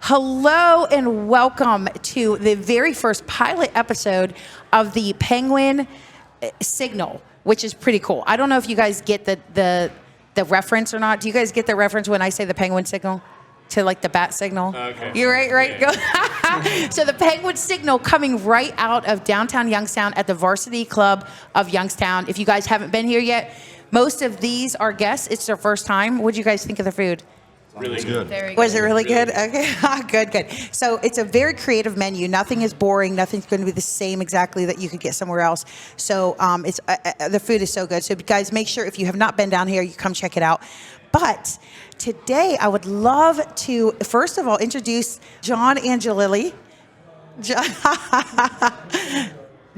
Hello and welcome to the very first pilot episode of the Penguin Signal, which is pretty cool. I don't know if you guys get the reference or not. Do you guys get the reference when I say the Penguin Signal? To like the bat signal? Okay. You're right? Go. So the Penguin Signal coming right out of downtown Youngstown at the Varsity Club of Youngstown. If you guys haven't been here yet, most of these are guests. It's their first time. What do you guys think of the food? Really good. Very good. Was it really good? Okay, good. So it's a very creative menu. Nothing is boring. Nothing's going to be the same exactly that you could get somewhere else. So it's the food is so good. So guys, make sure if you have not been down here, you come check it out. But today, I would love to first of all introduce John Angelilli.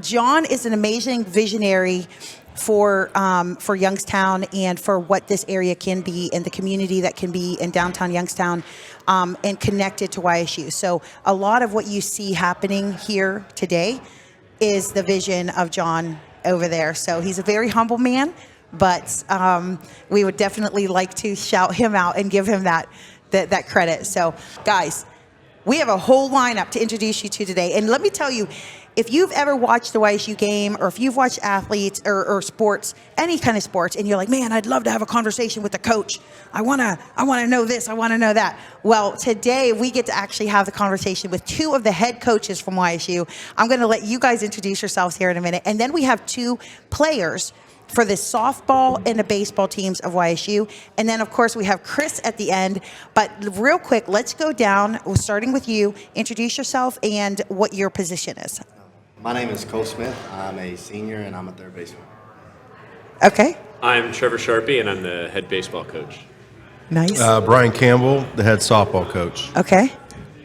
John is an amazing visionary for Youngstown and for what this area can be and the community that can be in downtown Youngstown and connected to YSU. So a lot of what you see happening here today is the vision of John over there. So he's a very humble man, but we would definitely like to shout him out and give him that credit. So guys, we have a whole lineup to introduce you to today. And let me tell you, if you've ever watched the YSU game or if you've watched athletes or sports, any kind of sports, and you're like, man, I'd love to have a conversation with the coach. I want to know this. I want to know that. Well, today we get to actually have the conversation with two of the head coaches from YSU. I'm going to let you guys introduce yourselves here in a minute. And then we have two players for the softball and the baseball teams of YSU. And then, of course, we have Chris at the end. But real quick, let's go down, starting with you. Introduce yourself and what your position is. My name is Cole Smith. I'm a senior, and I'm a third baseman. Okay. I'm Trevor Sharpie, and I'm the head baseball coach. Nice. Brian Campbell, the head softball coach. Okay.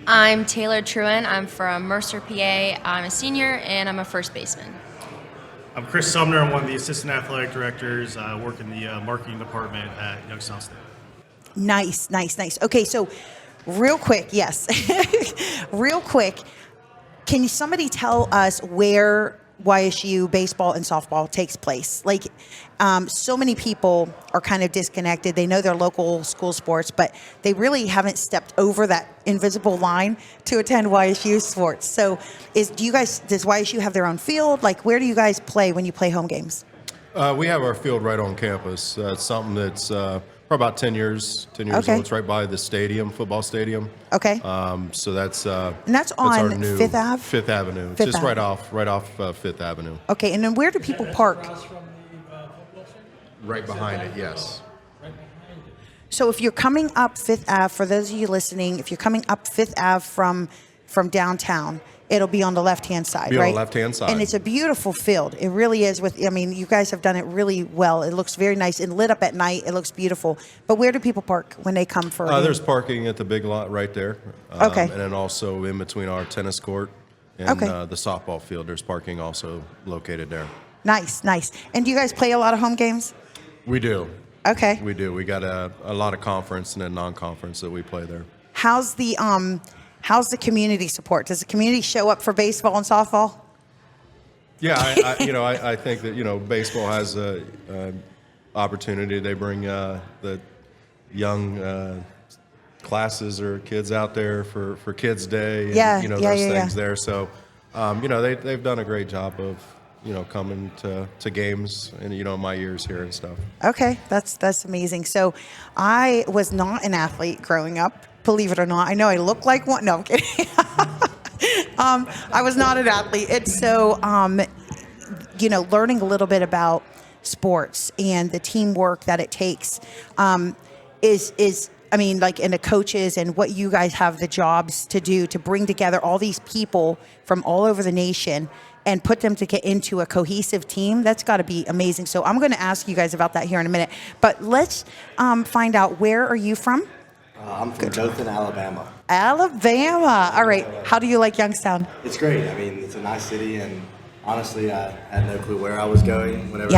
I'm Taylor Truran. I'm from Mercer, PA. I'm a senior, and I'm a first baseman. I'm Chris Sumner. I'm one of the assistant athletic directors. I work in the marketing department at Youngstown State. Nice. Okay, so real quick, yes. Real quick, can somebody tell us where YSU baseball and softball takes place? Like, so many people are kind of disconnected. They know their local school sports, but they really haven't stepped over that invisible line to attend YSU sports. So does YSU have their own field? Like, where do you guys play when you play home games? We have our field right on campus. It's something that's for about 10 years Okay. old. It's right by the stadium, football stadium. Okay. So that's And that's on our new Fifth Ave? Fifth Avenue. Fifth Just Avenue. right off Fifth Avenue. Okay, and then where do people park? Right behind it, yes. So if you're coming up Fifth Ave, for those of you listening, if you're coming up Fifth Ave from downtown, it'll be on the left-hand side, Be on right? the left-hand side. And it's a beautiful field. It really is. You guys have done it really well. It looks very nice and lit up at night. It looks beautiful. But where do people park when they come for a game? There's parking at the big lot right there. Okay. And then also in between our tennis court and Okay. the softball field, there's parking also located there. Nice. And do you guys play a lot of home games? We do. Okay. We do. We got a lot of conference and then non-conference that we play there. How's the community support? Does the community show up for baseball and softball? Yeah, I think that baseball has a opportunity. They bring the young classes or kids out there for Kids Day. And, those things there. So they've done a great job of coming to games and my years here and stuff. Okay, that's amazing. So I was not an athlete growing up, believe it or not. I know I look like one. No, I'm kidding. I was not an athlete. It's so, learning a little bit about sports and the teamwork that it takes and the coaches and what you guys have the jobs to do to bring together all these people from all over the nation and put them to get into a cohesive team. That's got to be amazing. So I'm going to ask you guys about that here in a minute. But let's find out, where are you from? I'm from Dothan, Alabama. Alabama. All right. How do you like Youngstown? It's great. It's a nice city, and honestly, I had no clue where I was going whenever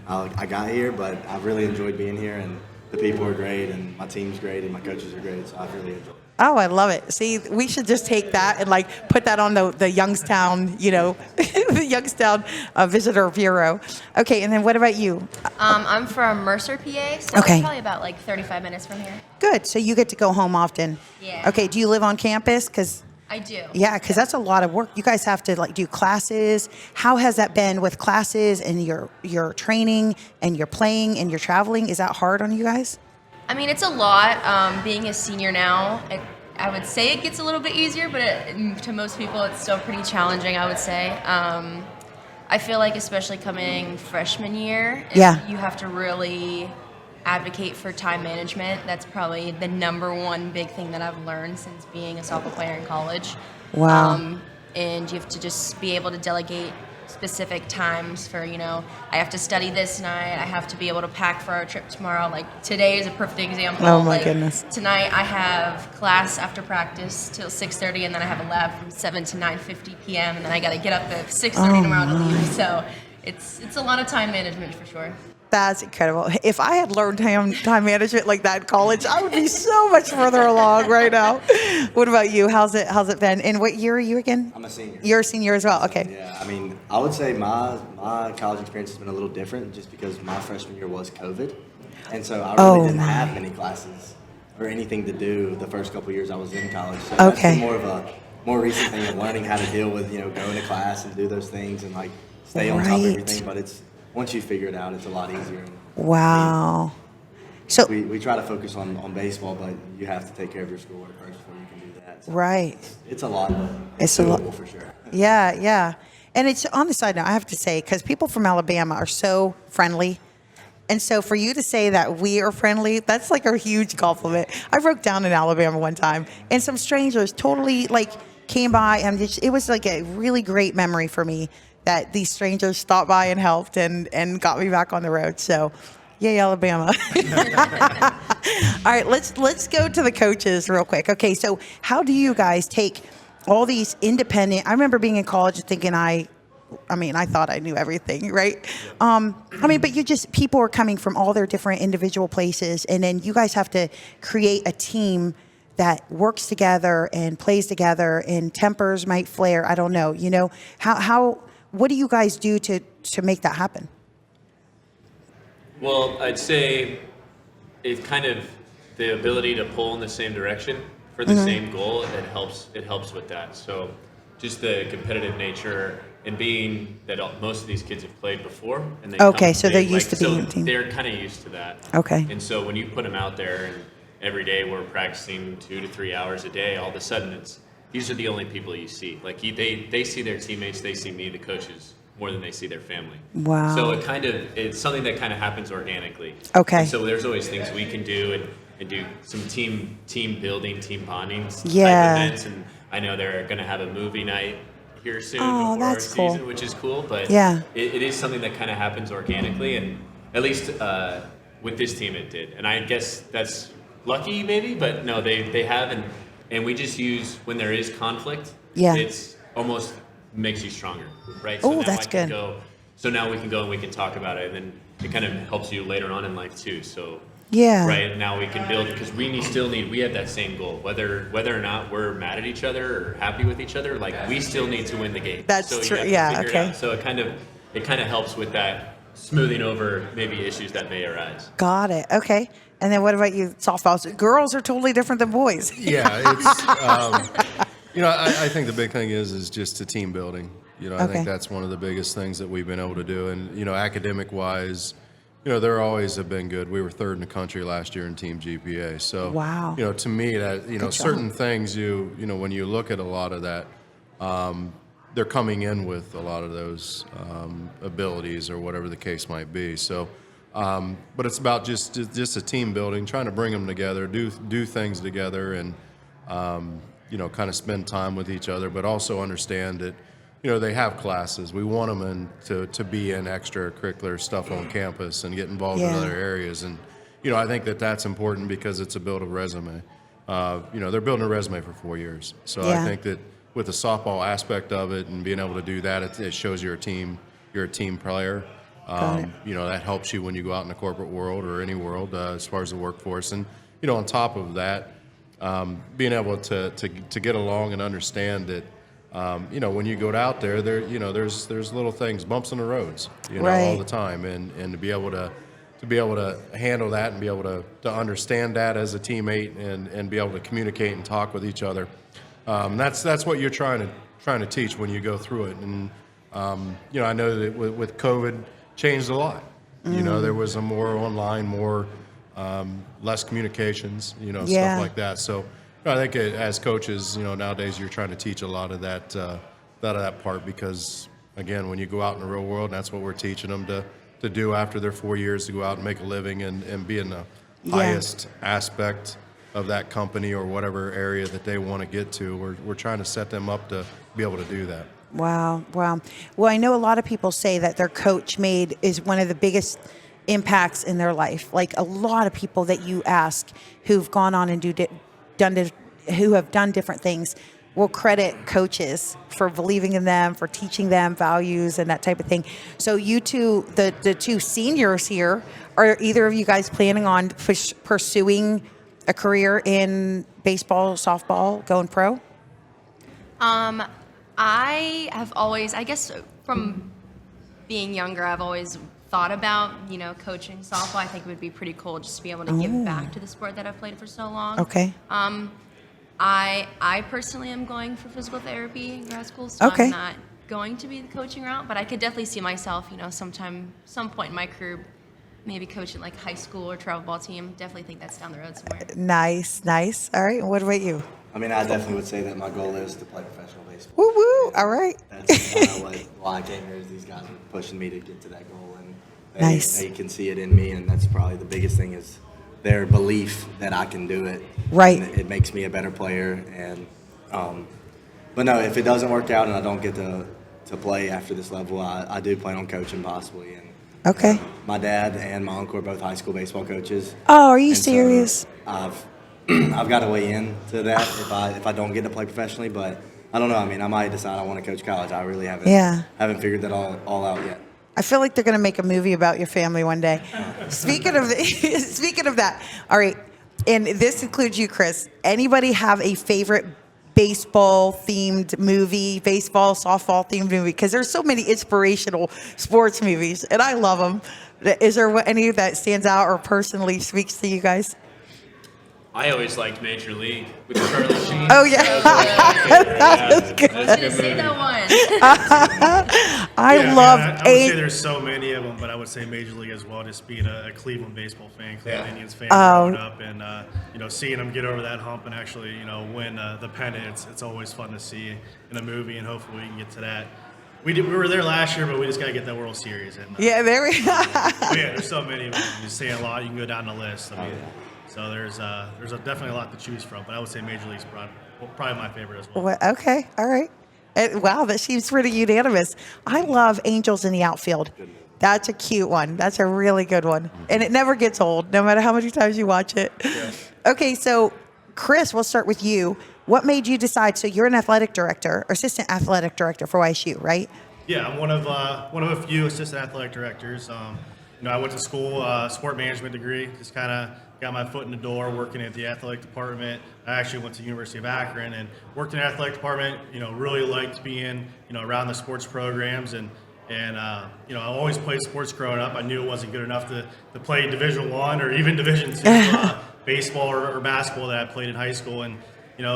I got here, but I've really enjoyed being here, and the people are great, and my team's great, and my coaches are great, so I've really enjoyed it. Oh, I love it. See, we should just take that and like put that on the Youngstown, the Youngstown Visitor Bureau. Okay, and then what about you? I'm from Mercer, PA, so Okay. it's probably about like 35 minutes from here. Good. So you get to go home often. Yeah. Okay. Do you live on campus? Because I do. yeah, because that's a lot of work. You guys have to like do classes. How has that been with classes and your training and your playing and your traveling? Is that hard on you guys? I mean, it's a lot. Being a senior now, I would say it gets a little bit easier, but to most people, it's still pretty challenging, I would say. I feel like especially coming freshman year, Yeah. you have to really advocate for time management. That's probably the number one big thing that I've learned since being a softball player in college. Wow. And you have to just be able to delegate specific times for, I have to study this night, I have to be able to pack for our trip tomorrow. Like today is a perfect example. Oh, my Like, goodness. Tonight I have class after practice till 6:30, and then I have a lab from 7 to 9:50 p.m. and then I got to get up at 6:30 tomorrow to leave. So it's a lot of time management for sure. That's incredible. If I had learned time management like that in college, I would be so much further along right now. What about you? How's it been? And what year are you again? I'm a senior. You're a senior as well. Okay. Yeah, I mean, I would say my college experience has been a little different just because my freshman year was COVID. And so I really didn't have many classes or anything to do the first couple of years I was in college. So that's been more of a more recent thing of learning how to deal with, going to class and do those things and like stay on top of everything. But once you figure it out, it's a lot easier. Wow. So We try to focus on baseball, but you have to take care of your schoolwork first before you can do that. So right. it's a lot. It's a lot doable for sure. Yeah, yeah. And it's on the side note, I have to say, because people from Alabama are so friendly. And so for you to say that we are friendly, that's like a huge compliment. I broke down in Alabama one time, and some strangers totally like came by, and it was like a really great memory for me that these strangers stopped by and helped and got me back on the road. So, yay, Alabama. All right, let's go to the coaches real quick. Okay, so how do you guys take all these independent? I remember being in college and thinking I thought I knew everything, right? But people are coming from all their different individual places, and then you guys have to create a team that works together and plays together, and tempers might flare. I don't know. What do you guys do to make that happen? Well, I'd say it's kind of the ability to pull in the same direction for the same goal. It helps with that. So just the competitive nature and being that most of these kids have played before, and they're used to being a team. They're kind of used to that. Okay. And so when you put them out there, and every day we're practicing 2 to 3 hours a day, all of a sudden these are the only people you see. Like they see their teammates, they see me, the coaches, more than they see their family. Wow. So it's something that kind of happens organically. Okay. And so there's always things we can do and do some team building, team bonding type events. And I know they're going to have a movie night here soon before our season, which is cool. But it is something that kind of happens organically, and at least with this team it did. And I guess that's lucky maybe, but no, they have, and we just use when there is conflict. Yeah. It's almost makes you stronger, right? Oh, that's good. So now we can go and we can talk about it, and then it kind of helps you later on in life too. So yeah, right now we can build, because we have that same goal, whether or not we're mad at each other or happy with each other. Like we still need to win the game. That's true. Yeah. Okay. So it kind of helps with that, smoothing over maybe issues that may arise. Got it. Okay. And then what about you, softballs? Girls are totally different than boys. Yeah, it's I think the big thing is just the team building. I think that's one of the biggest things that we've been able to do. And academic wise, there always have been good. We were third in the country last year in team GPA. So wow. To me that certain things when you look at a lot of that, they're coming in with a lot of those abilities or whatever the case might be. So. But it's about just a team building, trying to bring them together, do things together, and kind of spend time with each other. But also understand that they have classes. We want them to be in extracurricular stuff on campus and get involved in other areas. And I think that's important because it's a build a resume. They're building a resume for 4 years. So I think that with the softball aspect of it and being able to do that, it shows you're a team player. That helps you when you go out in the corporate world or any world as far as the workforce. And, on top of that, being able to get along and understand that, when you go out there, there's little things, bumps in the roads, all the time, and to be able to handle that and be able to understand that as a teammate and be able to communicate and talk with each other. That's what you're trying to teach when you go through it. And I know that with COVID changed a lot. There was a more online, more less communications, stuff like that. So I think as coaches, nowadays you're trying to teach a lot of that part, because again, when you go out in the real world, and that's what we're teaching them to do after their 4 years, to go out and make a living and be in the highest aspect of that company or whatever area that they want to get to. We're trying to set them up to be able to do that. Wow. Well, I know a lot of people say that their coach is one of the biggest impacts in their life. Like a lot of people that you ask who've gone on and who have done different things will credit coaches for believing in them, for teaching them values and that type of thing. So you two, the two seniors here, are either of you guys planning on pursuing a career in baseball, softball, going pro? I have always, I guess from being younger, I've always thought about, coaching softball. I think it would be pretty cool just to be able to give back to the sport that I've played for so long. Okay. I personally am going for physical therapy in grad school, so I'm not going to be the coaching route, but I could definitely see myself, some point in my career, maybe coaching like high school or travel ball team. Definitely think that's down the road somewhere. Nice. All right. What about you? I mean, I definitely would say that my goal is to play professional baseball. Woo woo. All right. That's kind of why I came here, is these guys are pushing me to get to that goal, and they can see it in me, and that's probably the biggest thing, is their belief that I can do it. Right. And it makes me a better player. And but no, if it doesn't work out and I don't get to play after this level, I do plan on coaching possibly. And my dad and my uncle are both high school baseball coaches. Oh, are you serious? So I've got to weigh in to that if I don't get to play professionally, but I don't know. I mean, I might decide I want to coach college. I really haven't figured that all out yet. I feel like they're going to make a movie about your family one day. Speaking of that, all right, and this includes you, Chris. Anybody have a favorite baseball-themed movie, baseball, softball-themed movie? Because there's so many inspirational sports movies, and I love them. Is there any that stands out or personally speaks to you guys? I always liked Major League with Charlie Sheen. Oh, yeah. I was going to say that one. I love I would say there's so many of them, but I would say Major League as well, just being a Cleveland baseball fan, Cleveland Indians fan growing up, and seeing them get over that hump and actually win the pennant. It's always fun to see in a movie, and hopefully we can get to that. We were there last year, but we just got to get that World Series. And, there we go. There's so many of them. You say a lot, you can go down the list. I mean, so there's definitely a lot to choose from, but I would say Major League's probably my favorite as well. Okay, all right. Wow, that seems pretty unanimous. I love Angels in the Outfield. That's a cute one. That's a really good one. And it never gets old, no matter how many times you watch it. Yeah. Okay, so Chris, we'll start with you. What made you decide, so you're an athletic director, or assistant athletic director for YSU, right? Yeah, I'm one of a few assistant athletic directors. I went to school, sport management degree, just kind of got my foot in the door working at the athletic department. I actually went to the University of Akron and worked in the athletic department. Really liked being, around the sports programs, and I always played sports growing up. I knew it wasn't good enough to play Division I or even Division II baseball or basketball that I played in high school. And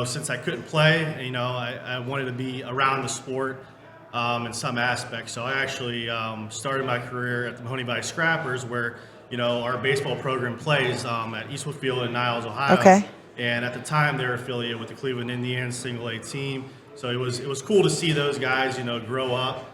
since I couldn't play, I wanted to be around the sport in some aspects. So I actually started my career at the Mahoney Valley Scrappers, where our baseball program plays at Eastwood Field in Niles, Ohio. Okay. And at the time, they were affiliated with the Cleveland Indians single A team. So it was cool to see those guys, grow up,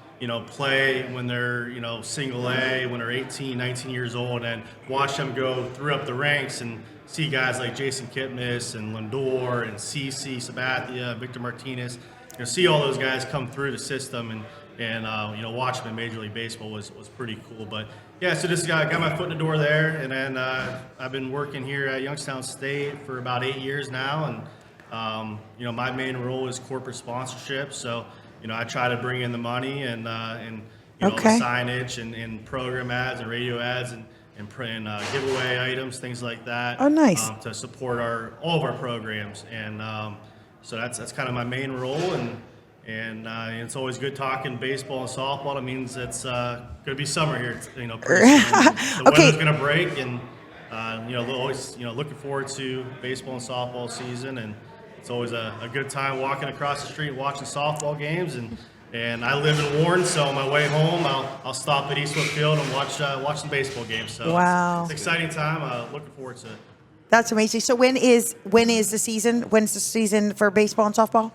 play when they're, single A, when they're 18, 19 years old, and watch them go through up the ranks and see guys like Jason Kitmus and Lindor and CeCe Sabathia, Victor Martinez. See all those guys come through the system and watch them in Major League Baseball was pretty cool. But yeah, so just got my foot in the door there, and then I've been working here at Youngstown State for about 8 years now, and my main role is corporate sponsorship. So I try to bring in the money and the signage and program ads and radio ads, and giveaway items, things like that. Oh, nice. To support all of our programs, and so that's kind of my main role, and it's always good talking baseball and softball. It means it's going to be summer here, pretty soon. The weather's going to break, and always looking forward to baseball and softball season, and it's always a good time walking across the street watching softball games, and I live in Warren, so on my way home, I'll stop at Eastwood Field and watch some baseball games. So wow, it's an exciting time. Looking forward to it. That's amazing. So when is the season? When's the season for baseball and softball?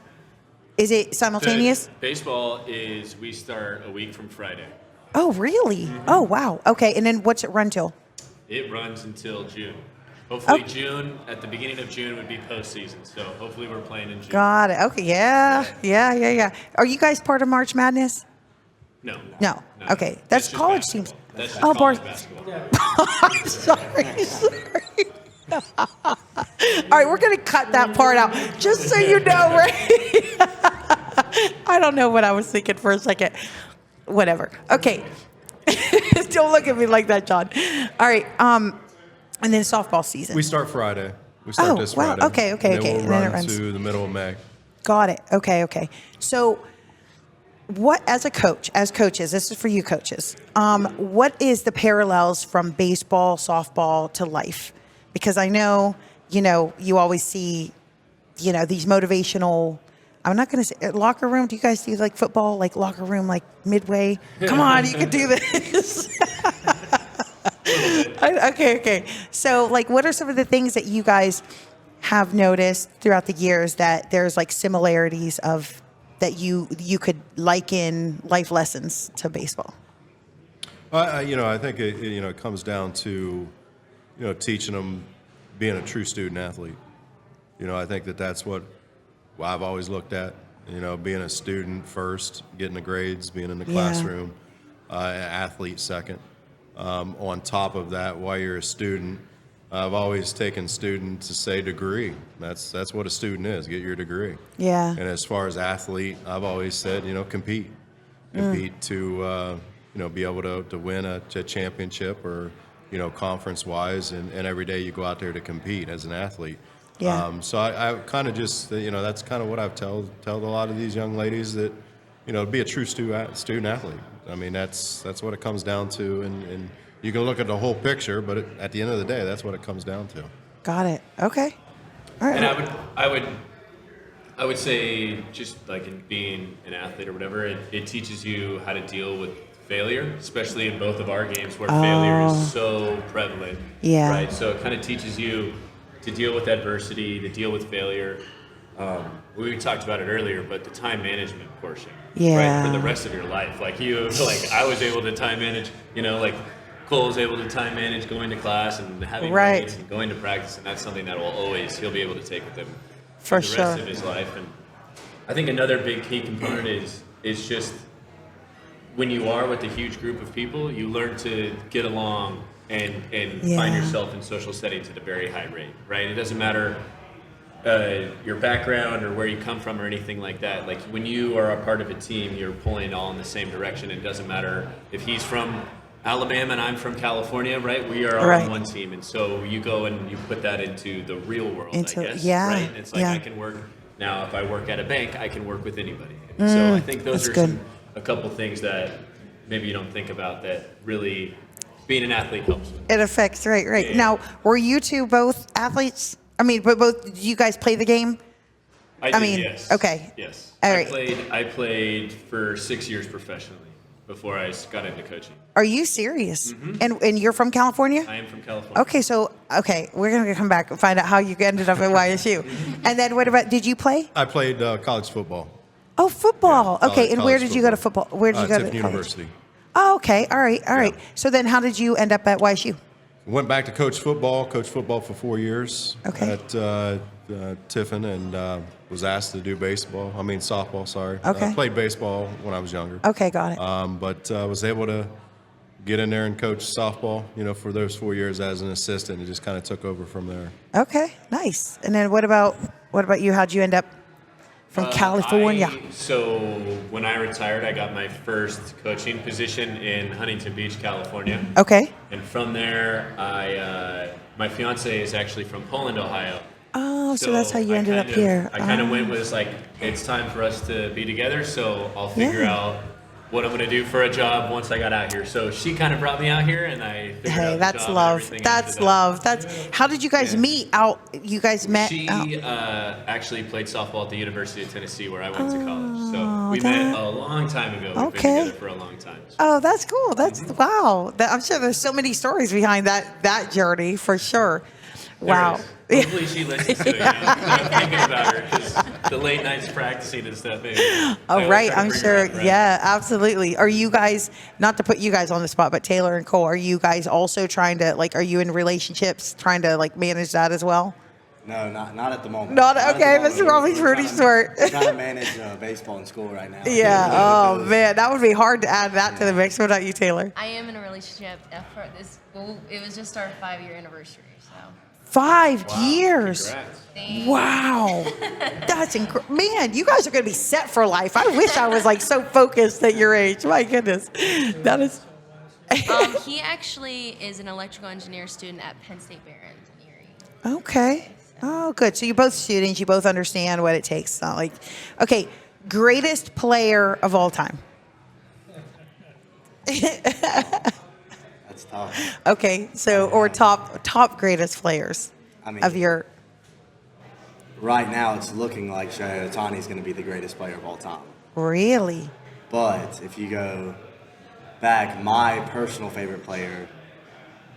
Is it simultaneous? Baseball we start a week from Friday. Oh, really? Mm-hmm. Oh, wow. Okay, and then what's it run till? It runs until June. Hopefully June, at the beginning of June would be postseason. So hopefully we're playing in June. Got it. Okay, yeah. Are you guys part of March Madness? No. Okay, that's college teams. That's just college basketball. I'm sorry. All right, we're going to cut that part out, just so you know, right? I don't know what I was thinking for a second. Whatever. Okay. Don't look at me like that, John. All right. And then softball season. We start Friday. We start this Friday. Okay. And then we'll And then it run runs to the middle of May. Got it. Okay. So what, as coaches, this is for you coaches, what is the parallels from baseball, softball to life? Because I know, you always see, these motivational, I'm not going to say locker room. Do you guys do like football, like locker room, like midway? Come on, you can do this. Okay. So like, what are some of the things that you guys have noticed throughout the years that there's like similarities of that you could liken life lessons to baseball? I think it comes down to, teaching them being a true student athlete. I think that's what I've always looked at, being a student first, getting the grades, being in the classroom, athlete second. On top of that, while you're a student, I've always taken student to say degree. That's what a student is, get your degree. Yeah. And as far as athlete, I've always said, compete to, be able to win a championship or, conference-wise, and every day you go out there to compete as an athlete. Yeah. So I kind of just, that's kind of what I've told a lot of these young ladies that, be a true student athlete. I mean, that's what it comes down to, and you can look at the whole picture, but at the end of the day, that's what it comes down to. Got it. Okay. All right. And I would say, just like in being an athlete or whatever, it teaches you how to deal with failure, especially in both of our games where failure is so prevalent. Yeah. Right. So it kind of teaches you to deal with adversity, to deal with failure. We talked about it earlier, but the time management portion, right, for the rest of your life. Like I was able to time manage, like Cole was able to time manage going to class and having grades and going to practice, and that's something that he'll be able to take with him for the rest of his life. And I think another big key component is just when you are with a huge group of people, you learn to get along and find yourself in social settings at a very high rate, right? It doesn't matter your background or where you come from or anything like that. Like when you are a part of a team, you're pulling all in the same direction. It doesn't matter if he's from Alabama and I'm from California, right? We are all on one team, and so you go and you put that into the real world, I guess, right? It's like I can work now. If I work at a bank, I can work with anybody. And so I think those are a couple things that maybe you don't think about that really being an athlete helps with. It affects, right. Yeah. Now, were you two both athletes? I mean, but both, did you guys play the game? I mean, yes. Okay. Yes. All right. I played for 6 years professionally before I got into coaching. Are you serious? Mm-hmm. And you're from California? I am from California. Okay, we're going to come back and find out how you ended up at YSU. And then what about, did you play? I played college football. Oh, football. Yeah, okay, and where did you go to football? Where did you go to college? University. Oh, okay. All right. Yeah. So then how did you end up at YSU? Went back to coach football for 4 years at Tiffin, and was asked to do softball, sorry. Okay. Played baseball when I was younger. Okay, got it. But was able to get in there and coach softball, for those 4 years as an assistant, and just kind of took over from there. Okay, nice. And then what about you? How'd you end up from California? So when I retired, I got my first coaching position in Huntington Beach, California. Okay. And from there, my fiance is actually from Poland, Ohio. Oh, so that's how you ended up here. I kind of went with like, it's time for us to be together, so I'll figure out what I'm going to do for a job once I got out here. So she kind of brought me out here, and I figured out the that's job love. and That's love. How did you guys meet out? You guys met She out? actually played softball at the University of Tennessee, where I went to college. So we met a long time ago. We've been together for a long time. Oh, that's cool. That's wow. I'm sure there's so many stories behind that journey for sure. Wow. Hopefully she listens to it. I'm thinking about her because the late nights practicing and stuff. Oh, right. I'm sure. Yeah, absolutely. Are you guys, not to put you guys on the spot, but Taylor and Cole, are you guys also trying to, like, are you in relationships trying to, like, manage that as well? No, not at the moment. Not okay. That's probably pretty short. We're trying to manage baseball in school right now. Yeah. Oh, man. That would be hard to add that to the mix. What about you, Taylor? I am in a relationship. It was just our 5-year anniversary, so. 5 years. Congrats. Wow. That's incredible. Man, you guys are going to be set for life. I wish I was like so focused at your age. My goodness. That is. He actually is an electrical engineer student at Penn State Barron's in Erie. Okay. Oh, good. So you're both students. You both understand what it takes. It's not like, okay, greatest player of all time. That's tough. Okay, so or top greatest players of your. Right now, it's looking like Shohei Ohtani is going to be the greatest player of all time. Really? But if you go back, my personal favorite player,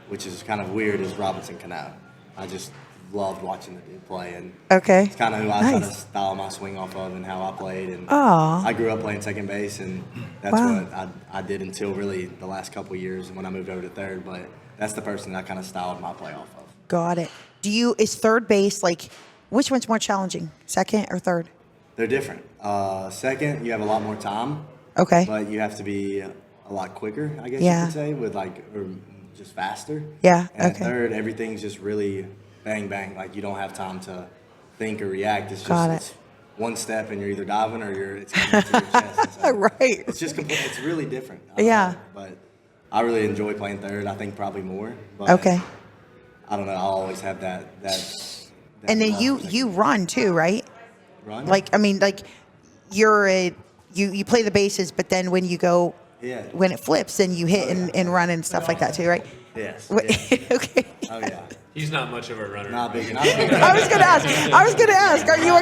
which is kind of weird, is Robinson Cano. I just loved watching the dude play, and it's kind of who I try to style my swing off of and how I played. And I grew up playing second base, and that's what I did until really the last couple of years when I moved over to third. But that's the person that I kind of styled my play off of. Got it. Is third base like, which one's more challenging, second or third? They're different. Second, you have a lot more time. Okay. But you have to be a lot quicker, I guess you could say, with or just faster. Yeah. And third, everything's just really bang, bang. Like, you don't have time to think or react. It's just it's one step and you're either diving or it's coming to your chest. So right. It's just it's really different. But I really enjoy playing third. I think probably more. But I don't know. I'll always have that and then you run too, right? Run? Like, I mean, like you play the bases, but then when you go, when it flips, then you hit and run and stuff like that too, right? Yes. Okay. Oh, yeah. He's not much of a runner. Not big. I was gonna ask. Are you a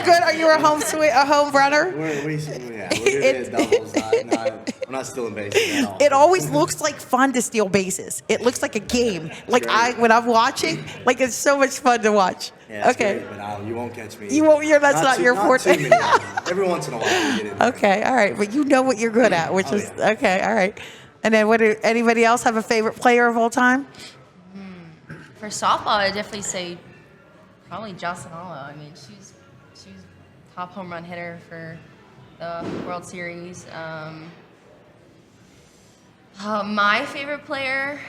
home runner? We're good at doubles. I'm not stealing bases at all. It always looks like fun to steal bases. It looks like a game. Like when I'm watching, like it's so much fun to watch. Yeah, great, but you won't catch me. You won't. That's not your forte. Too many. Every once in a while, you get in there. Okay, all right, but you know what you're good at, which is okay. All right. And then, anybody else have a favorite player of all time? For softball, I'd definitely say probably Jocelyn Allo. I mean, she's top home run hitter for the World Series. My favorite player,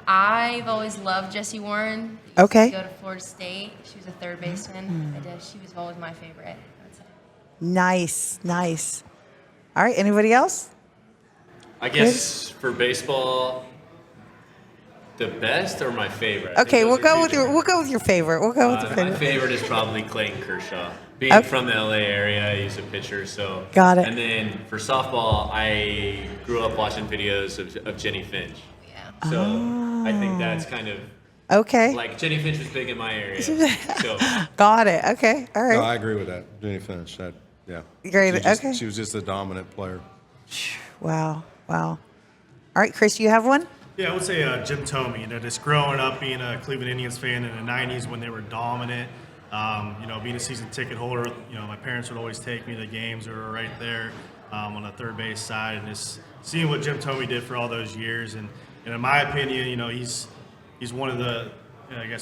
I've always loved Jessie Warren. Used to go to Florida State. She was a third baseman. She was always my favorite. I'd say. Nice. All right, anybody else? I guess for baseball, the best or my favorite? Okay, we'll go with your favorite. My favorite is probably Clayton Kershaw. Being from the LA area, he's a pitcher, so. Got it. And then for softball, I grew up watching videos of Jenny Finch. Yeah. So I think that's kind of. Okay. Like Jenny Finch was big in my area. So. Got it. Okay. All right. No, I agree with that. Jenny Finch. Great. She was just a dominant player. Wow. All right, Chris, you have one? Yeah, I would say Jim Thome. Just growing up being a Cleveland Indians fan in the 90s when they were dominant, being a season ticket holder, my parents would always take me to the games that were right there on the third base side, and just seeing what Jim Thome did for all those years. And in my opinion, he's one of the,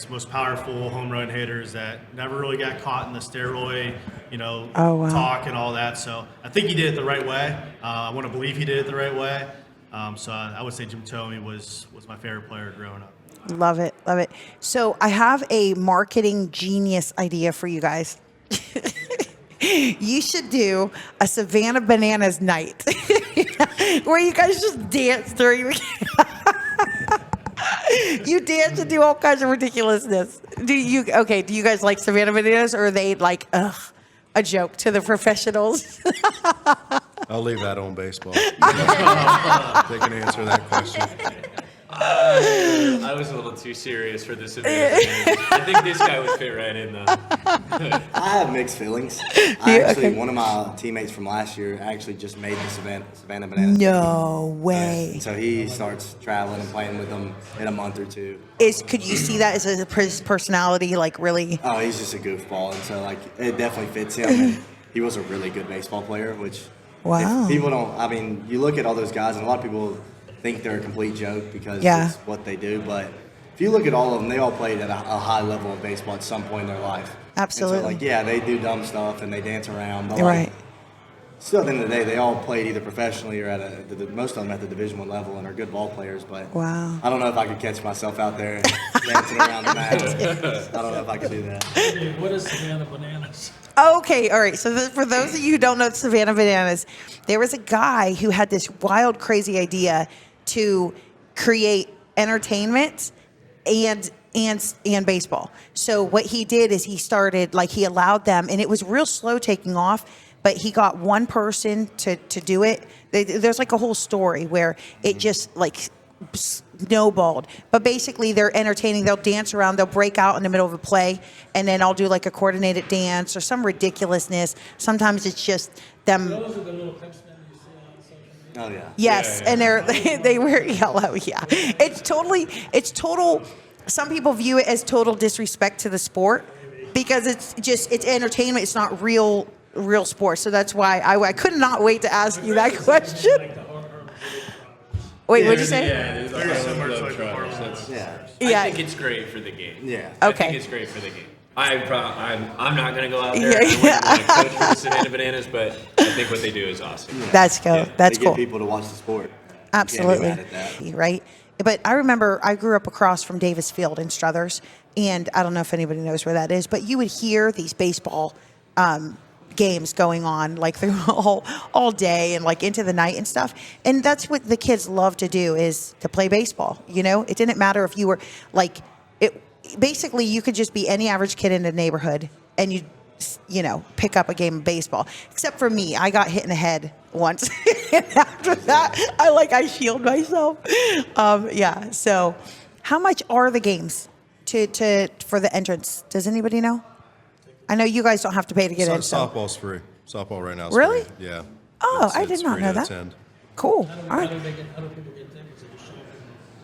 most powerful home run hitters that never really got caught in the steroid, talk and all that. So I think he did it the right way. I want to believe he did it the right way. So I would say Jim Thome was my favorite player growing up. Love it. So I have a marketing genius idea for you guys. You should do a Savannah Bananas night where you guys just dance during the You dance and do all kinds of ridiculousness. Do you guys like Savannah Bananas, or are they like, a joke to the professionals? I'll leave that on baseball. They can answer that question. I was a little too serious for this event. I think this guy would fit right in, though. I have mixed feelings. One of my teammates from last year actually just made the Savannah Bananas. No way. And so he starts traveling and playing with them in a month or two. Could you see that as his personality, like really? Oh, he's just a goofball, and so like it definitely fits him. And he was a really good baseball player, which if people don't. I mean, you look at all those guys, and a lot of people think they're a complete joke because it's what they do. But if you look at all of them, they all played at a high level of baseball at some point in their life. Absolutely. And so, they do dumb stuff and they dance around. But still, at the end of the day, they all played either professionally or at most of them at the Division I level and are good ball players. But I don't know if I could catch myself out there dancing around the mat. I don't know if I could do that. What is Savannah Bananas? Okay, all right. So for those of you who don't know Savannah Bananas, there was a guy who had this wild, crazy idea to create entertainment and baseball. So what he did is he allowed them, and it was real slow taking off, but he got one person to do it. There's like a whole story where it just like snowballed. But basically they're entertaining. They'll dance around. They'll break out in the middle of a play, and then I'll do like a coordinated dance or some ridiculousness. Sometimes it's just them. Those are the little clips that you see on social media. Oh yeah. Yes, and they wear yellow. Yeah, it's total. Some people view it as total disrespect to the sport because it's entertainment. It's not real sport. So that's why I could not wait to ask you that question. Wait, what'd you say? Yeah, Very similar to like the Harlem. I think it's great for the game. Yeah. I think it's great for the game. I'm not going to go out there. Yeah. I wouldn't want to coach for the Savannah Bananas, but I think what they do is awesome. Yeah. That's cool. That's they cool. get people to watch the sport. Absolutely. You can't be mad at that. Right? But I remember I grew up across from Davis Field in Struthers, and I don't know if anybody knows where that is, but you would hear these baseball games going on like through all day and like into the night and stuff. And that's what the kids love to do, is to play baseball. You know, it didn't matter if you were like it. Basically, you could just be any average kid in the neighborhood and you pick up a game of baseball. Except for me, I got hit in the head once. And after that, I shield myself. So how much are the games for the entrance? Does anybody know? I know you guys don't have to pay to get in. Softball's free. Softball right now is really free. Yeah. Oh, I did not know that. Attend. Cool. All right. How do people get tickets? They just show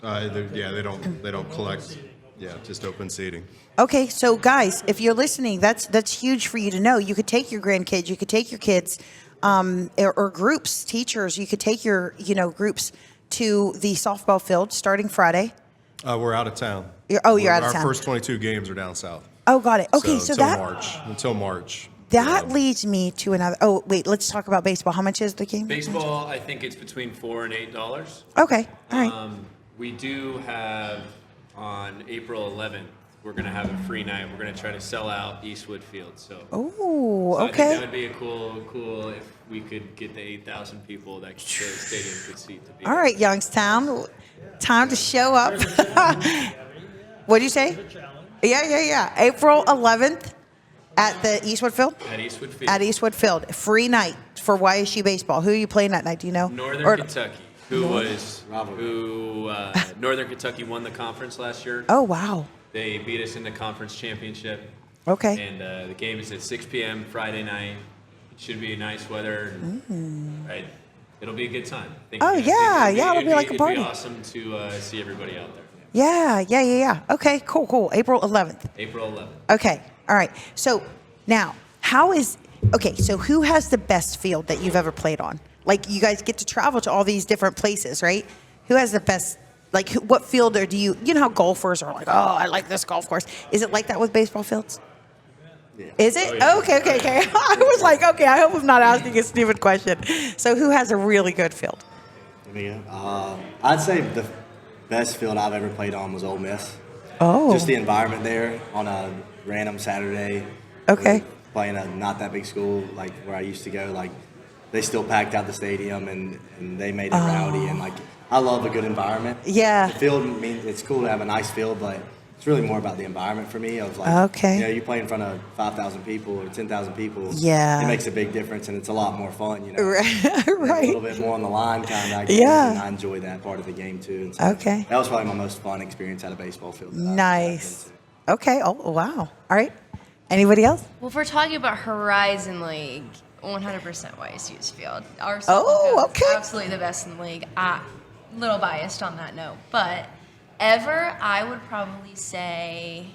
up? They don't collect. Yeah, just open seating. Okay, so guys, if you're listening, that's huge for you to know. You could take your grandkids, you could take your kids, or groups, teachers. You could take your groups to the softball field starting Friday. We're out of town. You're out of town. Our first 22 games are down south. Oh, got it. Okay, so until March. That leads me to another. Oh, wait, let's talk about baseball. How much is the game? Baseball, I think it's between $4 and $8. Okay, all right. We do have on April 11th. We're going to have a free night. We're going to try to sell out Eastwood Field. So okay. I think that would be a cool if we could get the 8,000 people that the stadium could seat to be. All right, Youngstown, time to show up. What did you say? Yeah. April 11th at the Eastwood Field? At Eastwood Field. At Eastwood Field. Free night for YSU baseball. Who are you playing that night? Do you know? Northern Kentucky. Northern Kentucky won the conference last year. Oh, wow. They beat us in the conference championship. Okay. And the game is at 6 p.m. Friday night. It should be nice weather. Right. It'll be a good time. It'll be like a party. It'd be awesome to see everybody out there. Yeah. Okay, cool. April 11th. April 11th. Okay, all right. So now, so who has the best field that you've ever played on? Like, you guys get to travel to all these different places, right? Who has the best, what fielder do you how golfers are like, oh, I like this golf course. Is it like that with baseball fields? Yeah. Is it? Oh, yeah. Okay. I was like, okay, I hope I'm not asking a stupid question. So who has a really good field? I'd say the best field I've ever played on was Ole Miss. Oh. Just the environment there on a random Saturday. Okay. playing a not that big school like where I used to go, like they still packed out the stadium and they made it rowdy, and like I love a good environment. Yeah. The field means it's cool to have a nice field, but it's really more about the environment for me. Of like, you play in front of 5,000 people or 10,000 people. Yeah. It makes a big difference, and it's a lot more fun. Right. A little bit more on the line, kind of. Yeah. And I enjoy that part of the game too. And so that was probably my most fun experience at a baseball field. Nice. Okay. Oh, wow. All right. Anybody else? Well, if we're talking about Horizon League, 100% YSU's field. Our softball field is absolutely the best in the league. Little biased on that note, but I would probably say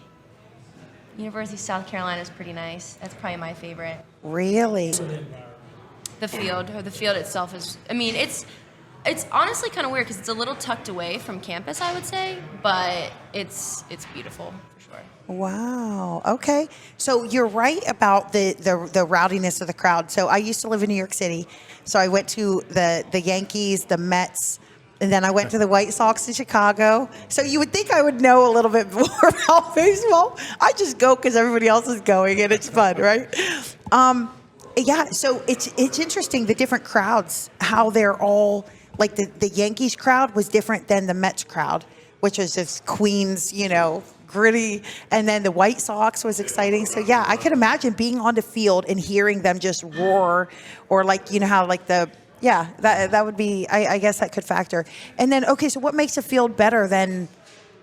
University of South Carolina is pretty nice. That's probably my favorite. Really? The field itself is, I mean, it's honestly kind of weird because it's a little tucked away from campus, I would say, but it's beautiful for sure. Wow. Okay. So you're right about the rowdiness of the crowd. So I used to live in New York City. So I went to the Yankees, the Mets, and then I went to the White Sox in Chicago. So you would think I would know a little bit more about baseball. I just go because everybody else is going, and it's fun, right? Yeah. So it's interesting, the different crowds, how they're all, like the Yankees crowd was different than the Mets crowd, which was just Queens, gritty. And then the White Sox was exciting. So yeah, I could imagine being on the field and hearing them just roar, or like, how like that would be, I guess that could factor. And then, okay, so what makes a field better than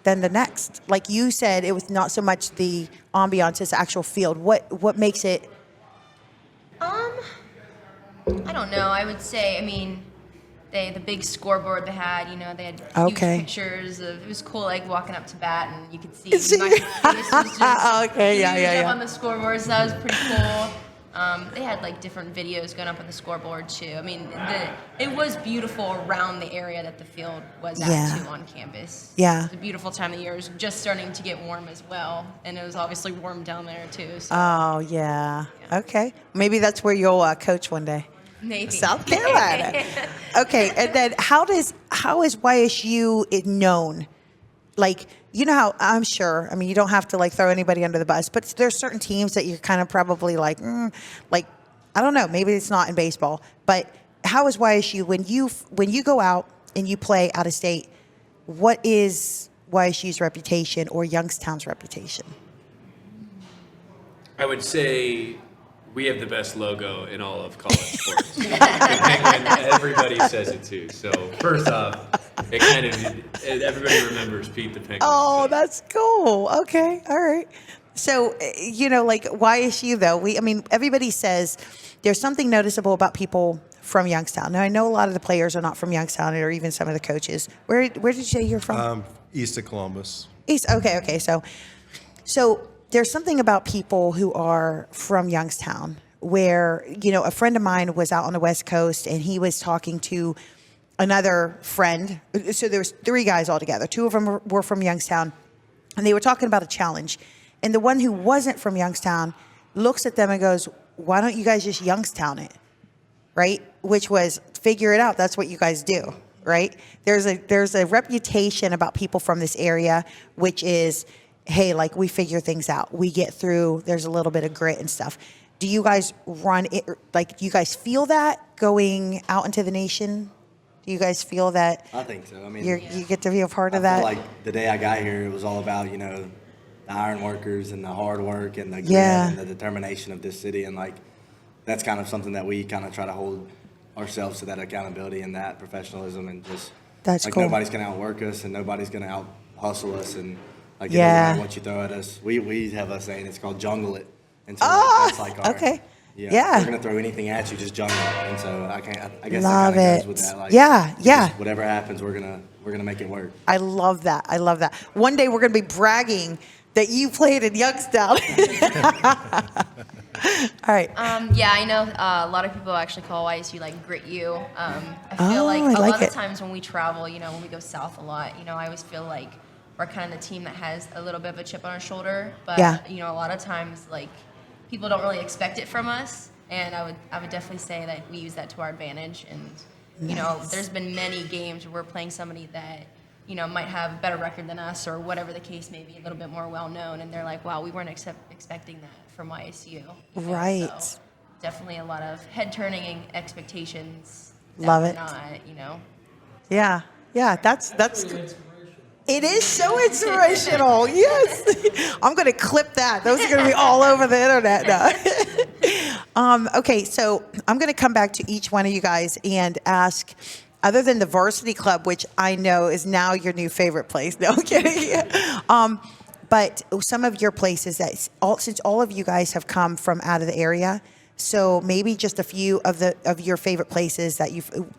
the next? Like you said, it was not so much the ambiance as the actual field. What makes it? I don't know. I would say, I mean, the big scoreboard they had, they had huge pictures of, it was cool, like walking up to bat and you could see my face was just up on the scoreboard, so that was pretty cool. They had like different videos going up on the scoreboard too. I mean, it was beautiful around the area that the field was at too on campus. Yeah. It was a beautiful time of the year. It was just starting to get warm as well, and it was obviously warm down there too. So. Oh yeah. Okay. Maybe that's where you'll coach one day. Maybe. South Carolina. Okay, and then how is YSU known? Like, how I'm sure, I mean, you don't have to like throw anybody under the bus, but there's certain teams that you're kind of probably like, I don't know, maybe it's not in baseball, but how is YSU when you go out and you play out of state? What is YSU's reputation or Youngstown's reputation? I would say we have the best logo in all of college sports. And everybody says it too. So first off, everybody remembers Pete the Penguin. Oh, that's cool. Okay, all right. So like YSU though, everybody says there's something noticeable about people from Youngstown. Now I know a lot of the players are not from Youngstown, or even some of the coaches. Where did you say you're from? East of Columbus. East. Okay. So there's something about people who are from Youngstown where, a friend of mine was out on the West Coast and he was talking to another friend. So there was 3 guys all together. 2 of them were from Youngstown, and they were talking about a challenge. And the one who wasn't from Youngstown looks at them and goes, "Why don't you guys just Youngstown it?" Right? Which was, figure it out. That's what you guys do, right? There's a reputation about people from this area, which is, hey, like we figure things out. We get through. There's a little bit of grit and stuff. Do you guys run it? Like, do you guys feel that going out into the nation? Do you guys feel that? I think so. I mean, you get to be a part of I that. feel like the day I got here, it was all about the iron workers and the hard work and the grit and the determination of this city, and like that's kind of something that we kind of try to hold ourselves to, that accountability and that professionalism, and just that's like cool. Nobody's gonna outwork us and nobody's gonna out hustle us, and like it doesn't matter what you throw at us. We have a saying, it's called jungle it, and so that's like our okay. Yeah, we're gonna throw anything at you, just jungle it. And so I guess love that kind of it. goes with that. Like, yeah. Whatever happens, we're gonna make it work. I love that. One day we're gonna be bragging that you played in Youngstown. All right. Yeah, I know a lot of people actually call YSU like Grit U. I feel like a lot of times when we travel, when we go south a lot, I always feel like we're kind of the team that has a little bit of a chip on our shoulder. But a lot of times like people don't really expect it from us, and I would definitely say that we use that to our advantage. And there's been many games where we're playing somebody that might have a better record than us, or whatever the case may be, a little bit more well known, and they're like, wow, we weren't expecting that from YSU. Right. So definitely a lot of head-turning expectations. Love it. Not, Yeah. That's it is so inspirational. Yes. I'm going to clip that. Those are going to be all over the internet now. Okay, so I'm going to come back to each one of you guys and ask, other than the varsity club, which I know is now your new favorite place. No, I'm kidding. But some of your places that, since all of you guys have come from out of the area, so maybe just a few of your favorite places that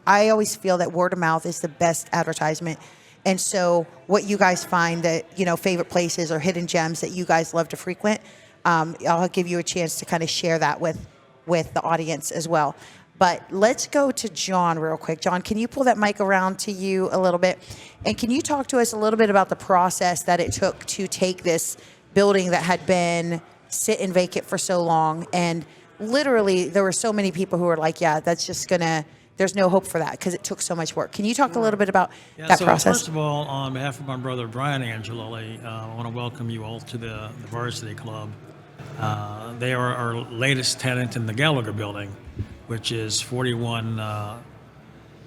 I always feel that word of mouth is the best advertisement. And so what you guys find that, favorite places or hidden gems that you guys love to frequent, I'll give you a chance to kind of share that with the audience as well. But let's go to John real quick. John, can you pull that mic around to you a little bit? And can you talk to us a little bit about the process that it took to take this building that had been sitting vacant for so long, and literally there were so many people who were like, yeah, that's just there's no hope for that because it took so much work. Can you talk a little bit about that process? First of all, on behalf of my brother Brian Angelilli, I want to welcome you all to the Varsity Club. They are our latest tenant in the Gallagher building, which is 41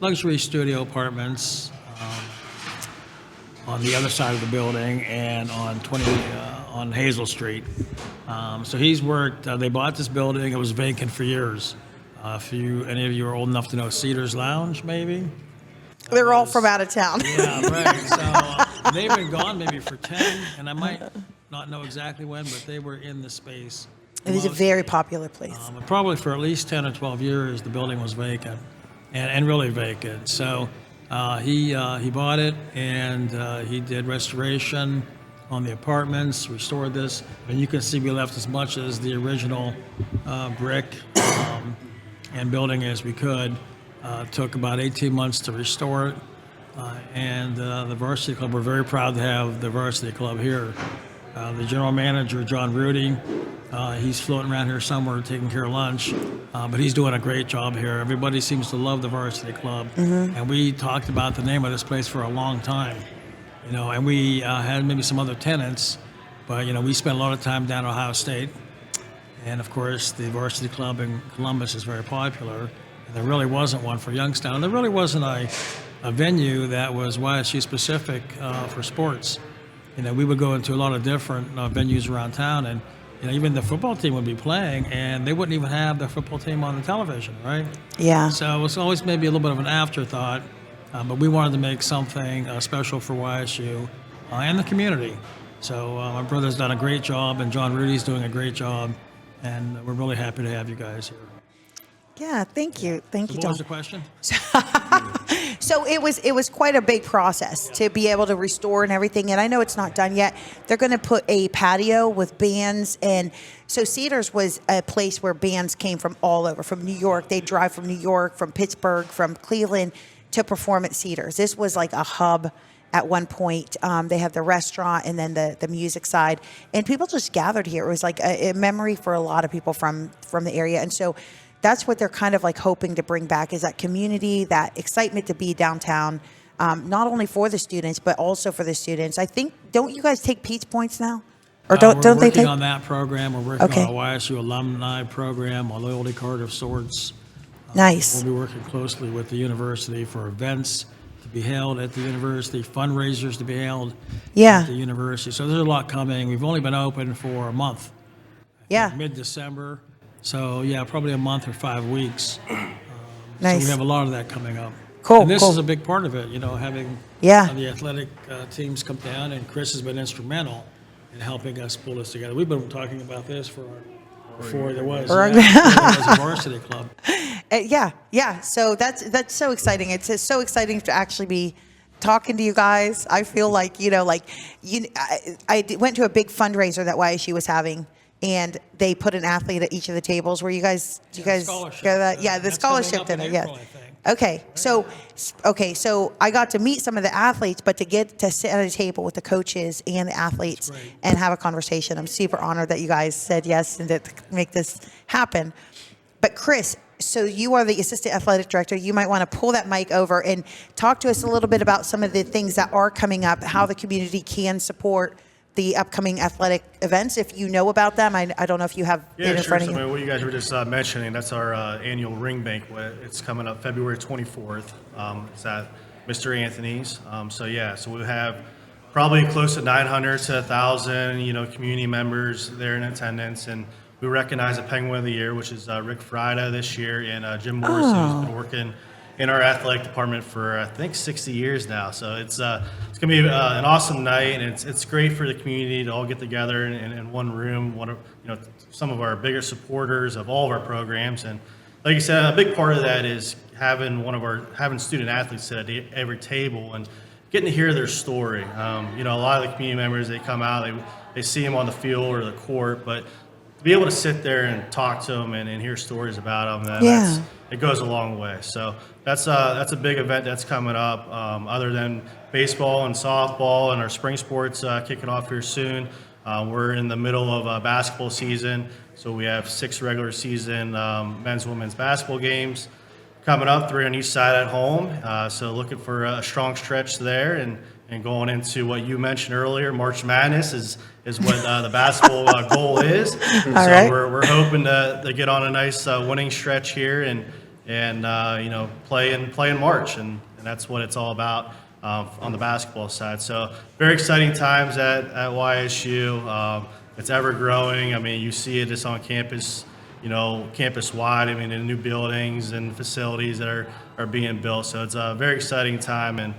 luxury studio apartments on the other side of the building and on Hazel Street. So he's worked. They bought this building. It was vacant for years. If any of you are old enough to know Cedars Lounge, maybe. They're all from out of town. Yeah, right. So they've been gone maybe for 10, and I might not know exactly when, but they were in the space. It is a very popular place. Probably for at least 10 or 12 years, the building was vacant, and really vacant. So he bought it, and he did restoration on the apartments, restored this. And you can see we left as much as the original brick and building as we could. Took about 18 months to restore it. And the Varsity Club, we're very proud to have the Varsity Club here. The general manager, John Rudy, he's floating around here somewhere taking care of lunch, but he's doing a great job here. Everybody seems to love the Varsity Club, and we talked about the name of this place for a long time, and we had maybe some other tenants, but we spent a lot of time down at Ohio State, and of course the Varsity Club in Columbus is very popular, and there really wasn't one for Youngstown. There really wasn't a venue that was YSU specific for sports. We would go into a lot of different venues around town, and even the football team would be playing, and they wouldn't even have their football team on the television, right? Yeah. So it was always maybe a little bit of an afterthought, but we wanted to make something special for YSU and the community. So my brother's done a great job, and John Rudy's doing a great job, and we're really happy to have you guys here. Yeah, thank you, John. John. What was the question? So it was quite a big process to be able to restore and everything. And I know it's not done yet. They're going to put a patio with bands. And so Cedars was a place where bands came from all over, from New York. They'd drive from New York, from Pittsburgh, from Cleveland to perform at Cedars. This was like a hub at one point. They have the restaurant and then the music side. And people just gathered here. It was like a memory for a lot of people from the area. And so that's what they're kind of like hoping to bring back, is that community, that excitement to be downtown, not only for the students, but also for the students. I think, don't you guys take Pete's Points now? Or don't they take? We're working on that program. We're working on a YSU alumni program, a loyalty card of sorts. Nice. We'll be working closely with the university for events to be held at the university, fundraisers to be held at the university. So there's a lot coming. We've only been open for a month. Mid-December. So, probably a month or 5 weeks. Nice. So we have a lot of that coming up. Cool. And this is a big part of it, having the athletic teams come down, and Chris has been instrumental in helping us pull this together. We've been talking about this before there was a varsity club. So that's so exciting. It's so exciting to actually be talking to you guys. I feel like, I went to a big fundraiser that YSU was having, and they put an athlete at each of the tables. Were you guys? Do you guys go to that? Yeah, the scholarship dinner. Yeah. Okay, so I got to meet some of the athletes, but to get to sit at a table with the coaches and the athletes and have a conversation, I'm super honored that you guys said yes and to make this happen. But Chris, so you are the assistant athletic director. You might want to pull that mic over and talk to us a little bit about some of the things that are coming up, how the community can support the upcoming athletic events, if you know about them. I don't know if you have it in front of you. I mean, what you guys were just mentioning, that's our annual ring banquet. It's coming up February 24th. It's at Mr. Anthony's. So we have probably close to 900 to 1,000, community members there in attendance. And we recognize the Penguin of the Year, which is Rick Frida this year, and Jim Morrison, who's been working in our athletic department for, I think, 60 years now. So it's going to be an awesome night, and it's great for the community to all get together in one room. Some of our biggest supporters of all of our programs. And like you said, a big part of that is having student athletes sit at every table and getting to hear their story. A lot of the community members, they come out, they see them on the field or the court, but to be able to sit there and talk to them and hear stories about them, it goes a long way. So that's a big event that's coming up. Other than baseball and softball and our spring sports kicking off here soon, we're in the middle of basketball season. So we have 6 regular season men's and women's basketball games coming up, 3 on each side at home. So looking for a strong stretch there, and going into what you mentioned earlier, March Madness is what the basketball goal is. Right. We're hoping to get on a nice winning stretch here and play in March, and that's what it's all about on the basketball side. So very exciting times at YSU. It's ever growing. I mean, you see it just on campus, campus wide. I mean, in new buildings and facilities that are being built. So it's a very exciting time, and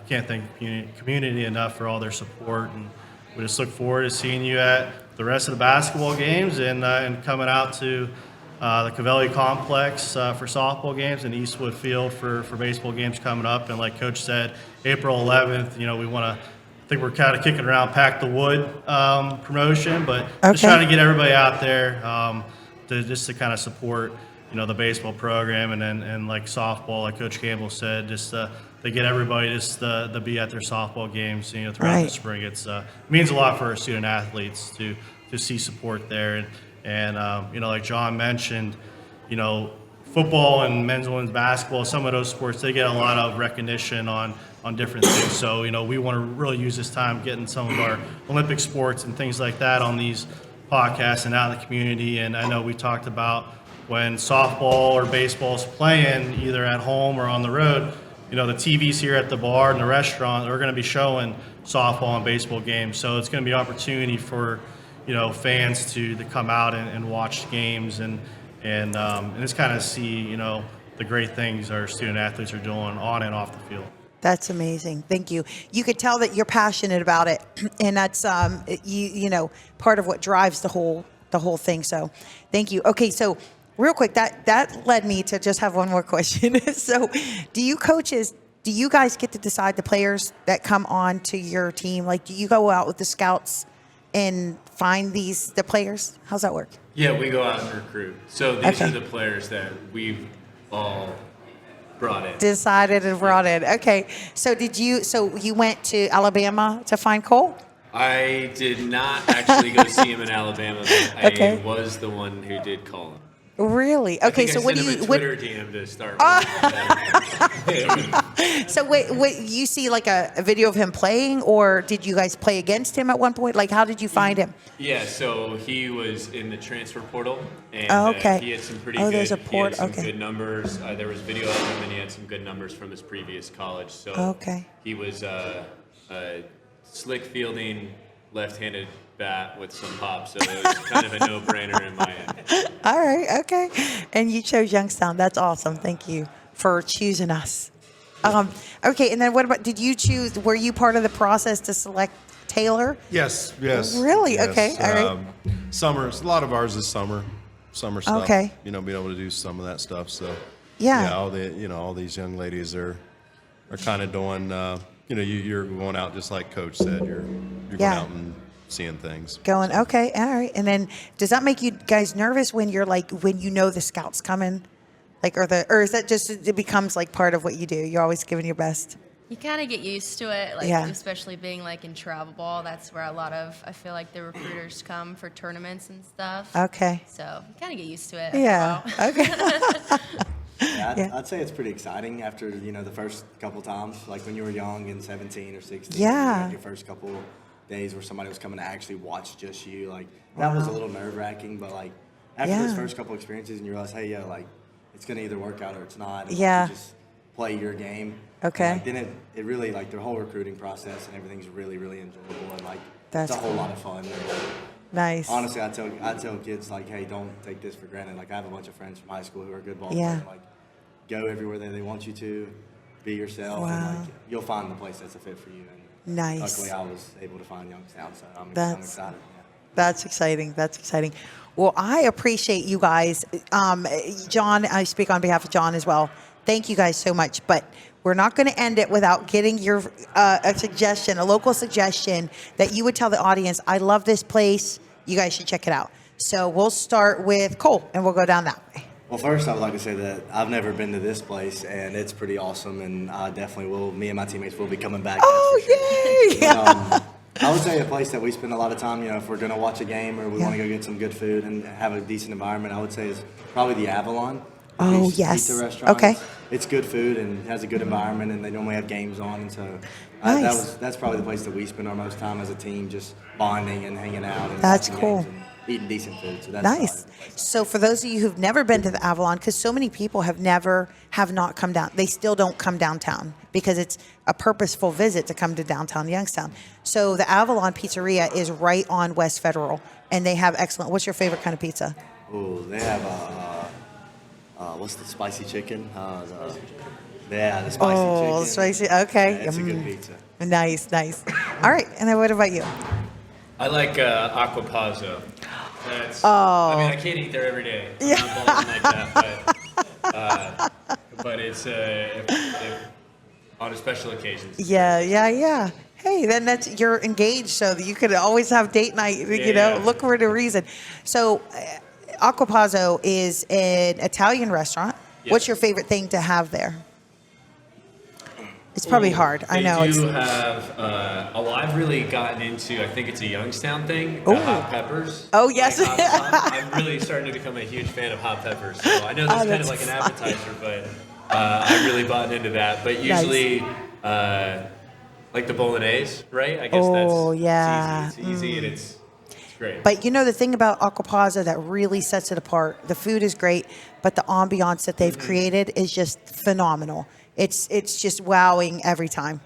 can't thank the community enough for all their support. And we just look forward to seeing you at the rest of the basketball games and coming out to the Cavelli Complex for softball games and Eastwood Field for baseball games coming up. And like Coach said, April 11th, we want to. I think we're kind of kicking around Pack the Wood promotion, but just trying to get everybody out there to kind of support, the baseball program, and like softball, like Coach Campbell said, just to get everybody just to be at their softball games, throughout the spring. It means a lot for our student athletes to see support there, and like John mentioned, football and men's and women's basketball, some of those sports, they get a lot of recognition on different things. So, we want to really use this time getting some of our Olympic sports and things like that on these podcasts and out in the community. And I know we talked about when softball or baseball's playing either at home or on the road, the TVs here at the bar and the restaurant are going to be showing softball and baseball games. So it's going to be an opportunity for, fans to come out and watch games and just kind of see, the great things our student athletes are doing on and off the field. That's amazing. Thank you. You could tell that you're passionate about it, and that's part of what drives the whole thing. So, thank you. Okay, so real quick, that led me to just have one more question. So, do you guys get to decide the players that come on to your team? Like, do you go out with the scouts and find the players? How's that work? Yeah, we go out and recruit. So these are the players that we've all brought in. Decided and brought in. Okay. So you went to Alabama to find Cole? I did not actually go see him in Alabama, but I was the one who did call him. Really? Okay. So what do you? Twitter DM to start. So wait, you see like a video of him playing, or did you guys play against him at one point? Like, how did you find him? Yeah, so he was in the transfer portal, and he had some pretty good. There's a port. He had some good numbers. There was video of him, and he had some good numbers from his previous college. So he was slick fielding, left-handed bat with some pop, so it was kind of a no-brainer in my end. All right, okay. And you chose Youngstown. That's awesome. Thank you for choosing us. Okay, and then what about, were you part of the process to select Taylor? Yes. Really? Yes. Okay, all right. Summer, a lot of ours is summer stuff. Okay. Being able to do some of that stuff. So yeah, all these young ladies are kind of doing, you're going out just like Coach said. You're going out and seeing things. Okay, all right. And then does that make you guys nervous when the scouts coming? Like, or is that just, it becomes like part of what you do? You're always giving your best? You kind of get used to it, especially being like in travel ball. That's where I feel like the recruiters come for tournaments and stuff. Okay. So you kind of get used to it. Yeah. Okay. I'd say it's pretty exciting after, the first couple times, like when you were young and 17 or 16. Yeah. Your first couple days where somebody was coming to actually watch just you. Like that was a little nerve wracking, but like after those first couple experiences and you realize, hey, yeah, like it's gonna either work out or it's not. And you just play your game. Okay. And, like, then it really like the whole recruiting process and everything's really, really enjoyable and like That's it's a whole cool. lot of fun. Nice. Honestly, I tell kids like, hey, don't take this for granted. Like I have a bunch of friends from high school who are good ball players. Like go everywhere that they want you to, be yourself, and like you'll find the place that's a fit for you. And Nice. luckily, I was able to find Youngstown, so I'm excited. Yeah. That's exciting. That's exciting. Well, I appreciate you guys. John, I speak on behalf of John as well. Thank you guys so much. But we're not going to end it without getting your a suggestion, a local suggestion that you would tell the audience, I love this place. You guys should check it out. So we'll start with Cole, and we'll go down that way. Well, first, I would like to say that I've never been to this place, and it's pretty awesome, and I definitely will. Me and my teammates will be coming back. Oh, yay! But, I would say a place that we spend a lot of time, if we're going to watch a game or we want to go get some good food and have a decent environment, I would say is probably the Avalon. Oh, yes. Pizza restaurant. Okay. It's good food and has a good environment, and they normally have games on, and so Nice. that's probably the place that we spend our most time as a team, just bonding and hanging out. And That's watching cool. games and eating decent food. So that's Nice. So for those of you who've never been to the Avalon, because so many people have not come down, they still don't come downtown because it's a purposeful visit to come to downtown Youngstown. So the Avalon Pizzeria is right on West Federal, and they have excellent. What's your favorite kind of pizza? Oh, they have what's the spicy chicken? The spicy chicken. Oh, spicy. Okay. Yeah, it's a good pizza. Nice. All right. And then what about you? I like Aquapazzo. I mean, I can't eat there every day. I'm not ballsy like that, but it's on a special occasions. Yeah. Hey, then you're engaged, so that you could always have date night. Look for the reason. So, Aquapazzo is an Italian restaurant. Yes. What's your favorite thing to have there? It's probably hard. I know. They do have. I've really gotten into. I think it's a Youngstown thing. Ooh. Hot peppers. Oh, yes. Like I'm really starting to become a huge fan of hot peppers. So I know that's kind of like an appetizer, but I really bought into that. But usually, like the bolognese, right? I guess that's it's easy and it's great. But the thing about Aquapazzo that really sets it apart, the food is great, but the ambiance that they've created is just phenomenal. It's just wowing every time,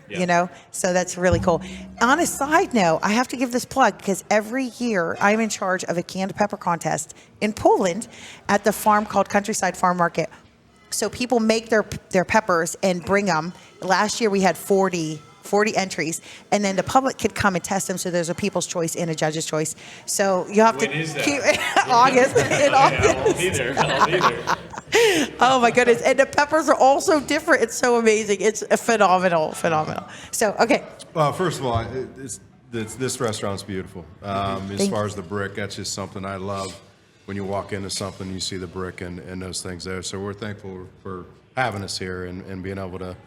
So that's really cool. On a side note, I have to give this plug because every year I'm in charge of a canned pepper contest in Poland at the farm called Countryside Farm Market. So people make their peppers and bring them. Last year we had 40 entries, and then the public could come and test them. So there's a people's choice and a judge's choice. So you have When to is that? keep August. In August. I'll be there. Oh my goodness! And the peppers are all so different. It's so amazing. It's phenomenal. So okay. Well, first of all, this restaurant's beautiful. As far as the brick, that's just something I love. When you walk into something, you see the brick and those things there. So we're thankful for having us here and being able to,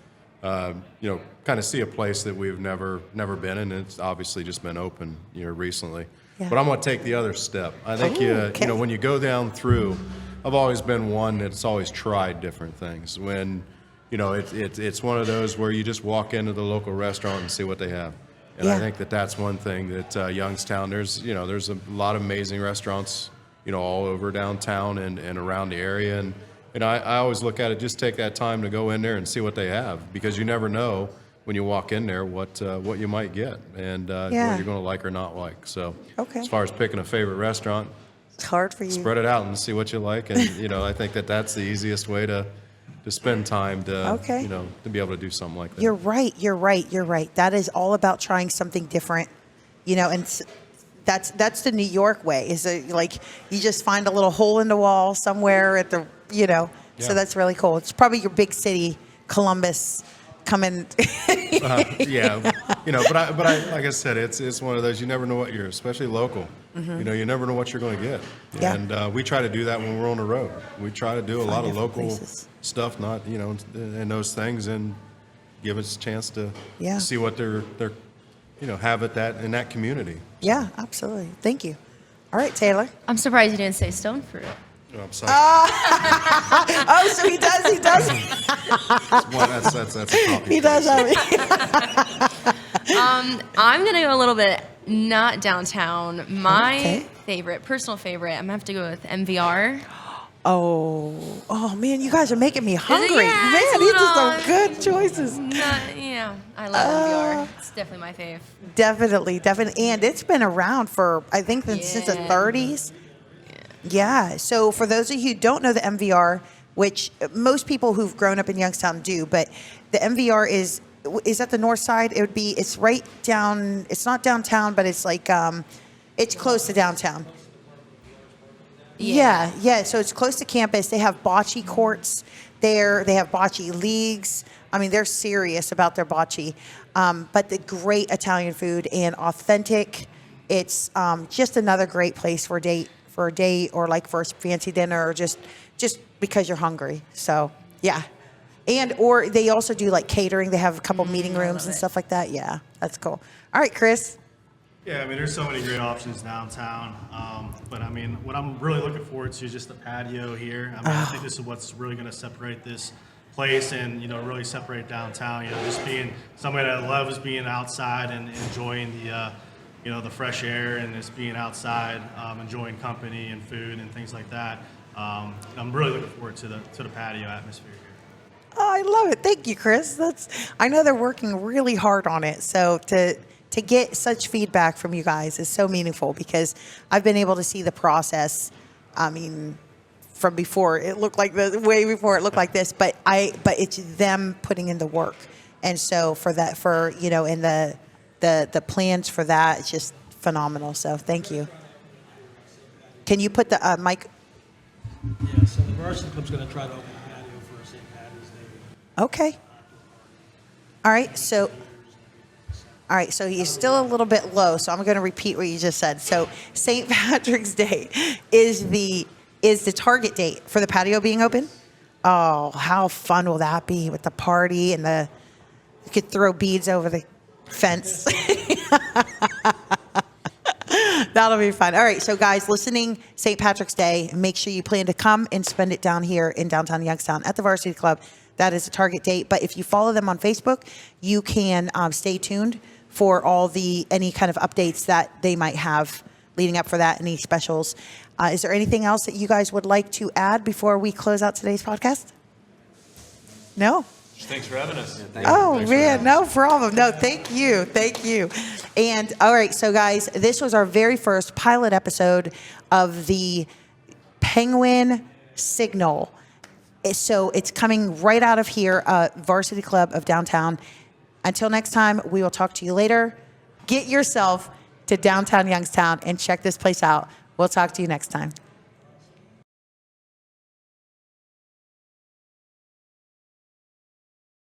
kind of see a place that we've never been in. It's obviously just been open, recently. Yeah. But I'm going to take the other step. I think when you go down through, I've always been one that's always tried different things. When, it's one of those where you just walk into the local restaurant and see what they have. And I think that's one thing that Youngstown, there's a lot of amazing restaurants, all over downtown and around the area. And I always look at it, just take that time to go in there and see what they have, because you never know when you walk in there what you might get and what you're going to like or not like. So as far as picking a favorite restaurant, It's hard for you. Spread it out and see what you like. And, I think that's the easiest way to spend time to, to be able to do something like that. You're right. That is all about trying something different, and that's the New York way. Is like you just find a little hole in the wall somewhere at the, So that's really cool. It's probably your big city, Columbus, coming. But I like I said, it's one of those, you never know what especially local. Mm-hmm. You never know what you're going to get. Yeah. And we try to do that when we're on the road. We try to do a lot of local stuff, not, and those things, and give us a chance to see what they're have in that community. Yeah, absolutely. Thank you. All right, Taylor. I'm surprised you didn't say stone fruit. Oh, I'm sorry. Oh, so he does. That's a copy. He does have it. I'm gonna go a little bit not downtown. My personal favorite, I'm gonna have to go with MVR. Oh man, you guys are making me hungry. Yeah, Man, these are some good choices. Yeah, I love MVR. It's definitely my fave. Definitely. And it's been around for, I think, since the 30s. Yeah. So for those of you who don't know the MVR, which most people who've grown up in Youngstown do, but the MVR is at the north side. It's right down, it's not downtown, but it's like, it's close to downtown. Yeah. So it's close to campus. They have bocce courts there. They have bocce leagues. I mean, they're serious about their bocce. But the great Italian food and authentic. It's just another great place for a date or like for a fancy dinner or just because you're hungry. So yeah. Or they also do like catering. They have a couple meeting rooms and stuff like that. Yeah, that's cool. All right, Chris. Yeah, I mean, there's so many great options downtown. But I mean, what I'm really looking forward to is just the patio here. I mean, I think this is what's really going to separate this place and, really separate downtown. Just being somebody that loves being outside and enjoying the fresh air and just being outside, enjoying company and food and things like that. I'm really looking forward to the patio atmosphere here. Oh, I love it. Thank you, Chris. I know they're working really hard on it. So to get such feedback from you guys is so meaningful because I've been able to see the process. I mean, from before it looked like way before it looked like this, but it's them putting in the work. And so in the plans for that, it's just phenomenal. So thank you. Can you put the mic? Yeah, so the varsity club's going to try to open a patio for St. Patty's Day. Okay. All right, so he's still a little bit low, so I'm going to repeat what you just said. So St. Patrick's Day is the target date for the patio being open. Oh, how fun will that be with the party and you could throw beads over the fence. That'll be fun. All right, so guys, listening St. Patrick's Day, make sure you plan to come and spend it down here in downtown Youngstown at the Varsity Club. That is a target date. But if you follow them on Facebook, you can stay tuned for any kind of updates that they might have leading up for that, any specials. Is there anything else that you guys would like to add before we close out today's podcast? No? Thanks for having us. No problem. No, thank you. And all right, so guys, this was our very first pilot episode of the Penguin Signal. So it's coming right out of here, Varsity Club of Downtown. Until next time, we will talk to you later. Get yourself to downtown Youngstown and check this place out. We'll talk to you next time.